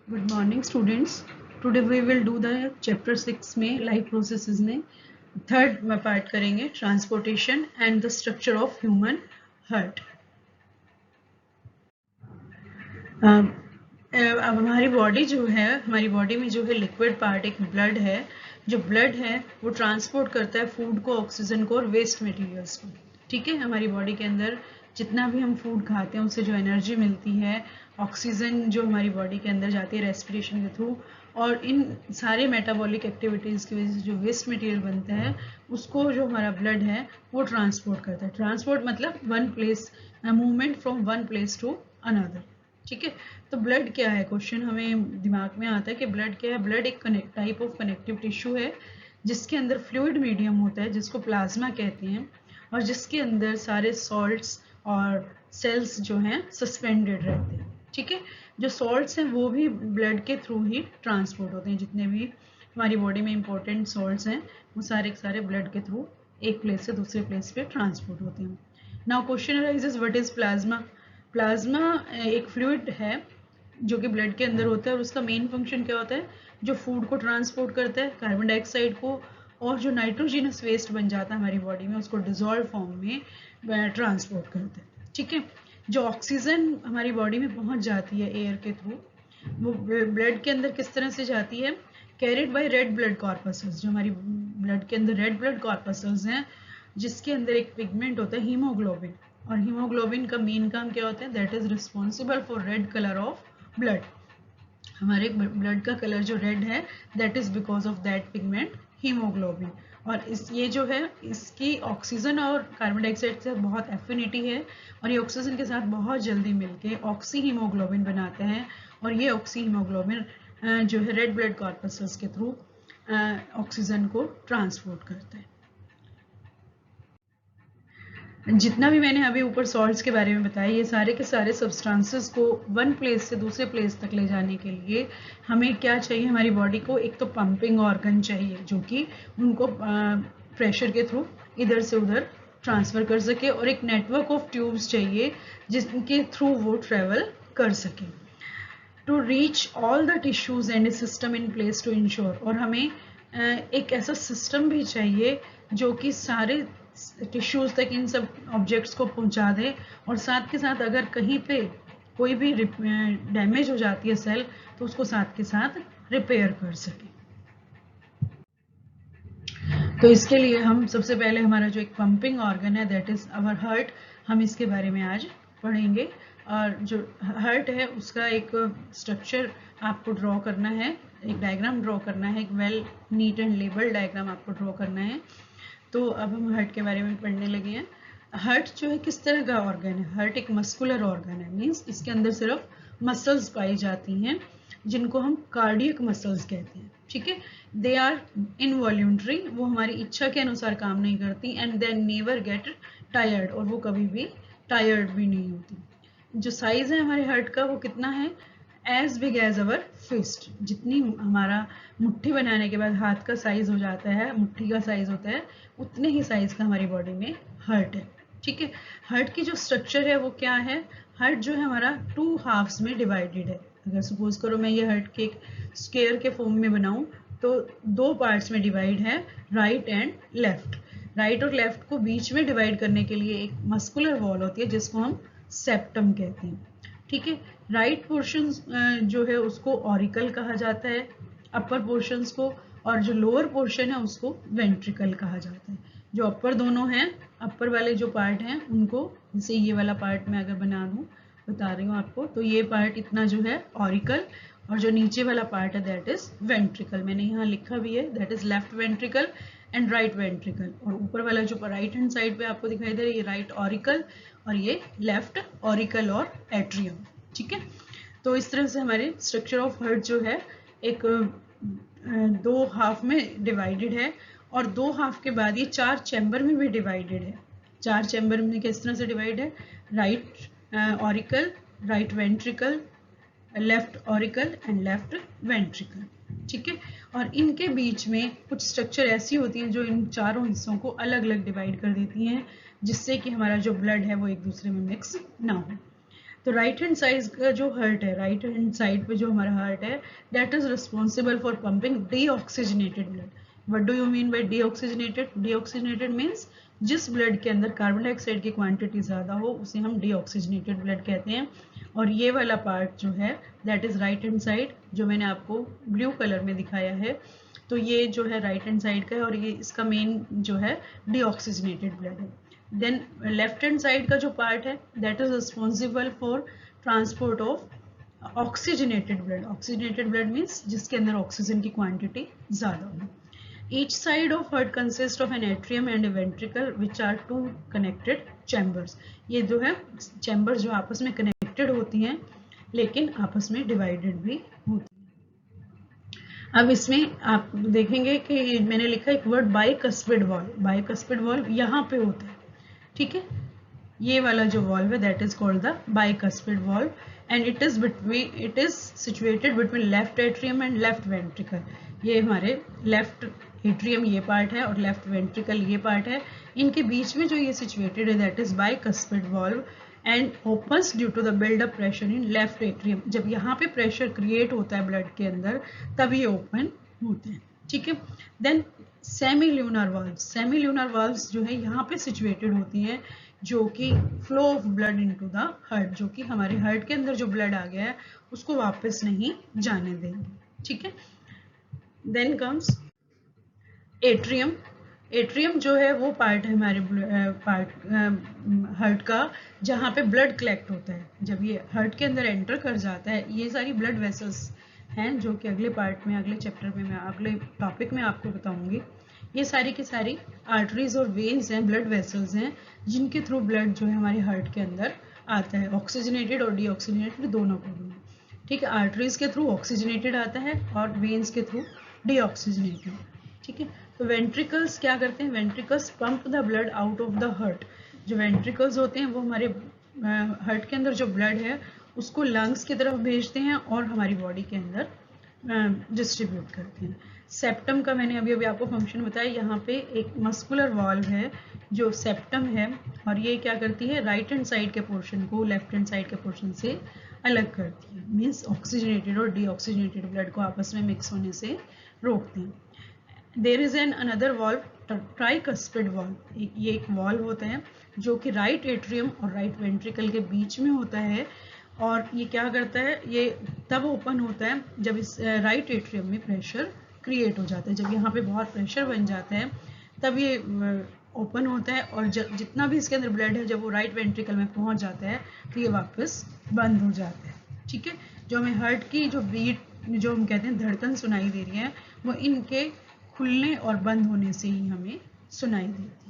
Good morning, students. Today we will do the chapter 6 में life processes में third part करेंगे transportation and the structure of human heart. अब हमारी body जो है, हमारी बॉडी में जो है लिक्विड पार्ट एक ब्लड है. जो ब्लड है वो ट्रांसपोर्ट करता है फूड को, ऑक्सीजन को और वेस्ट मटेरियल्स को. ठीक है, हमारी बॉडी के अंदर जितना भी हम फूड खाते हैं उससे जो एनर्जी मिलती है, ऑक्सीजन जो हमारी बॉडी के अंदर जाती है रेस्पिरेशन के थ्रू, और इन सारे मेटाबॉलिक एक्टिविटीज़ की वजह से जो वेस्ट मटेरियल बनता है उसको जो हमारा ब्लड है वो ट्रांसपोर्ट करता है. ट्रांसपोर्ट मतलब one place, movement from one place to another. ठीक है, तो ब्लड क्या है, क्वेश्चन हमें दिमाग में आता है कि ब्लड क्या है. ब्लड एक टाइप ऑफ कनेक्टिव टिश्यू है जिसके अंदर फ्लूइड मीडियम होता है जिसको प्लाज्मा कहते हैं, और जिसके अंदर सारे सॉल्ट्स और सेल्स जो हैं सस्पेंडेड रहते हैं. ठीक है, जो सॉल्ट्स हैं वो भी ब्लड के थ्रू ही ट्रांसपोर्ट होते हैं. जितने भी हमारी बॉडी में इंपॉर्टेंट सॉल्ट्स हैं वो सारे के सारे ब्लड के थ्रू एक प्लेस से दूसरे प्लेस पे ट्रांसपोर्ट होते हैं. Now question arises, what is plasma. Plasma एक फ्लूइड है जो कि ब्लड के अंदर होता है, और उसका मेन फंक्शन क्या होता है, जो फूड को ट्रांसपोर्ट करता है, कार्बन डाइऑक्साइड को, और जो नाइट्रोजिनस वेस्ट बन जाता है हमारी बॉडी में उसको डिजोल्व फॉर्म में ट्रांसपोर्ट करता है. ठीक है, जो ऑक्सीजन हमारी बॉडी में पहुंच जाती है एयर के थ्रू, वो ब्लड के अंदर किस तरह से जाती है, carried by red blood corpuscles. जो हमारी ब्लड के अंदर रेड ब्लड कॉर्पसल्स हैं जिसके अंदर एक पिगमेंट होता है हीमोग्लोबिन, और हीमोग्लोबिन का मेन काम क्या होता है, that is responsible for red colour of blood. हमारे ब्लड का कलर जो रेड है that is because of that pigment haemoglobin. और ये जो है इसकी ऑक्सीजन और कार्बन डाइऑक्साइड से बहुत एफिनिटी है, और ये ऑक्सीजन के साथ बहुत जल्दी मिलके ऑक्सी हीमोग्लोबिन बनाते हैं, और ये ऑक्सी हीमोग्लोबिन जो है रेड ब्लड कॉर्पसल्स के थ्रू ऑक्सीजन को ट्रांसपोर्ट करते हैं. जितना भी मैंने अभी ऊपर सॉल्ट्स के बारे में बताया, ये सारे के सारे सब्सटेंसेस को वन प्लेस से दूसरे प्लेस तक ले जाने के लिए हमें क्या चाहिए, हमारी बॉडी को एक तो पंपिंग ऑर्गन चाहिए जो कि उनको प्रेशर के थ्रू इधर से उधर ट्रांसफ़र कर सके, और एक नेटवर्क ऑफ ट्यूब्स चाहिए जिनके थ्रू वो ट्रेवल कर सके to reach all the tissues and system in place to ensure. और हमें एक ऐसा सिस्टम भी चाहिए जो कि सारे टिश्यूज तक इन सब ऑब्जेक्ट्स को पहुंचा दे, और साथ के साथ अगर कहीं पे कोई भी डैमेज हो जाती है सेल तो उसको साथ के साथ रिपेयर कर सके. तो इसके लिए हम सबसे पहले हमारा जो एक पंपिंग ऑर्गन है दैट इज आवर हार्ट, हम इसके बारे में आज पढ़ेंगे. और जो हार्ट है उसका एक स्ट्रक्चर आपको ड्रॉ करना है, एक डायग्राम ड्रॉ करना है, एक well neat and label diagram आपको ड्रॉ करना है. तो अब हम हार्ट के बारे में पढ़ने लगे हैं. हार्ट जो है किस तरह का ऑर्गन है, हार्ट एक मस्कुलर ऑर्गन है, मीन्स इसके अंदर सिर्फ मसल्स पाई जाती हैं जिनको हम कार्डियक मसल्स कहते हैं. ठीक है, दे आर इनवॉल्यूंटरी, वो हमारी इच्छा के अनुसार काम नहीं करती, and they never get tired, और वो कभी भी टायर्ड भी नहीं होती. जो साइज है हमारे हार्ट का वो कितना है, as big as our fist. जितनी हमारा मुट्ठी बनाने के बाद हाथ का साइज हो जाता है, मुट्ठी का साइज होता है, उतने ही साइज का हमारी बॉडी में हार्ट है. ठीक है, हार्ट की जो स्ट्रक्चर है वो क्या है, हार्ट जो है हमारा टू हाफ्स में डिवाइडेड है. अगर सपोज करो मैं ये हार्ट के एक स्क्वायर के फॉर्म में बनाऊं तो दो पार्ट्स में डिवाइड है, राइट एंड लेफ्ट. राइट और लेफ्ट को बीच में डिवाइड करने के लिए एक मस्कुलर वॉल होती है जिसको हम सेप्टम कहते हैं. ठीक है, राइट पोर्शन जो है उसको ऑरिकल कहा जाता है, अपर पोर्शंस को, और जो लोअर पोर्शन है उसको वेंट्रिकल कहा जाता है. जो अपर दोनों हैं, अपर वाले जो पार्ट हैं उनको, जैसे ये वाला पार्ट मैं अगर बता रही हूँ आपको, तो ये पार्ट इतना जो है ऑरिकल, और जो नीचे वाला पार्ट है दैट इज वेंट्रिकल. मैंने यहाँ लिखा भी है, that is left ventricle and right ventricle. और ऊपर वाला जो राइट हैंड साइड पे आपको दिखाई दे रहा है ये राइट ऑरिकल, और ये लेफ्ट ऑरिकल और एट्रियम. ठीक है, तो इस तरह से हमारे स्ट्रक्चर ऑफ हार्ट जो है एक दो हाफ में डिवाइडेड है, और दो हाफ के बाद ये चार चैम्बर में भी डिवाइडेड है. चार चैम्बर में किस तरह से डिवाइड है, right auricle, right ventricle, left auricle and left ventricle. ठीक है, और इनके बीच में कुछ स्ट्रक्चर ऐसी होती हैं जो इन चारों हिस्सों को अलग अलग डिवाइड कर देती हैं, जिससे कि हमारा जो ब्लड है वो एक दूसरे में मिक्स ना हो. तो राइट हैंड साइड का जो हार्ट है, राइट हैंड साइड पे जो हमारा हार्ट है, that is responsible for pumping deoxygenated blood. What do you mean by deoxygenated? Deoxygenated means जिस ब्लड के अंदर कार्बन डाइऑक्साइड की क्वांटिटी ज़्यादा हो उसे हम डीऑक्सीजनेटेड ब्लड कहते हैं. और ये वाला पार्ट जो है that is right hand side, जो मैंने आपको ब्लू कलर में दिखाया है. तो ये जो है राइट हैंड साइड का है और ये इसका मेन जो है डीऑक्सीजनेटेड ब्लड है. देन लेफ्ट हैंड साइड का जो पार्ट है that is responsible for transport of oxygenated blood. Oxygenated blood means जिसके अंदर ऑक्सीजन की क्वांटिटी ज़्यादा हो. Each side of heart consists of an atrium and a ventricle which are two connected chambers. ये जो है चैम्बर्स जो आपस में कनेक्टेड होती हैं लेकिन आपस में डिवाइडेड भी होती हैं. अब इसमें आप देखेंगे कि मैंने लिखा एक word bicuspid valve. Bicuspid valve यहाँ पे होता है, ठीक है. ये वाला जो वॉल्व है that is called the bicuspid valve and it is situated between left atrium and left ventricle. ये हमारे लेफ्ट एट्रियम ये पार्ट है और लेफ्ट वेंट्रिकल ये पार्ट है. इनके बीच में जो ये सिचुएटेड है that is bicuspid valve and opens due to the buildup pressure in left atrium. जब यहाँ पे प्रेशर क्रिएट होता है ब्लड के अंदर तब ये ओपन होते हैं, ठीक है. Then semilunar valves. Semilunar valves जो है यहाँ पे सिचुएटेड होती हैं जो कि flow of blood into the heart, जो कि हमारे हार्ट के अंदर जो ब्लड आ गया है उसको वापस नहीं जाने देंगे, ठीक है. Then comes atrium. एट्रियम जो है वो पार्ट है हमारे हार्ट का जहाँ पे ब्लड कलेक्ट होता है. जब ये हार्ट के अंदर एंटर कर जाता है, ये सारी ब्लड वेसल्स हैं जो कि अगले पार्ट में, अगले चैप्टर में, मैं अगले टॉपिक में आपको बताऊंगी. ये सारी की सारी आर्टरीज और वेन्स हैं, ब्लड वेसल्स हैं जिनके थ्रू ब्लड जो है हमारे हार्ट के अंदर आता है, ऑक्सीजनेटेड और डीऑक्सीजनेटेड दोनों को, ठीक है. आर्टरीज के थ्रू ऑक्सीजनेटेड आता है और वेन्स के थ्रू डीऑक्सीजनेटेड, ठीक है. तो वेंट्रिकल्स क्या करते हैं? Ventricles pump the blood out of the heart. जो वेंट्रिकल्स होते हैं वो हमारे हार्ट के अंदर जो ब्लड है उसको लंग्स की तरफ भेजते हैं और हमारी बॉडी के अंदर डिस्ट्रीब्यूट करते हैं. सेप्टम का मैंने अभी अभी आपको फंक्शन बताया. यहाँ पे एक मस्कुलर वॉल्व है जो सेप्टम है और ये क्या करती है, राइट हैंड साइड के पोर्शन को लेफ्ट हैंड साइड के पोर्शन से अलग करती है. मीन्स ऑक्सीजनेटेड और डीऑक्सीजनेटेड ब्लड को आपस में मिक्स होने से रोकते हैं. There is an another valve, tricuspid valve. ये एक वॉल्व होता है जो कि राइट एट्रियम और राइट वेंट्रिकल के बीच में होता है और ये क्या करता है, ये तब ओपन होता है जब इस राइट एट्रियम में प्रेशर क्रिएट हो जाता है. जब यहाँ पे बहुत प्रेशर बन जाता है तब ये ओपन होता है और जितना भी इसके अंदर ब्लड है जब वो राइट वेंट्रिकल में पहुँच जाता है तो ये वापस बंद हो जाता है, ठीक है. जो हमें हार्ट की जो बीट, जो हम कहते हैं धड़कन सुनाई दे रही है, वो इनके खुलने और बंद होने से ही हमें सुनाई देती है.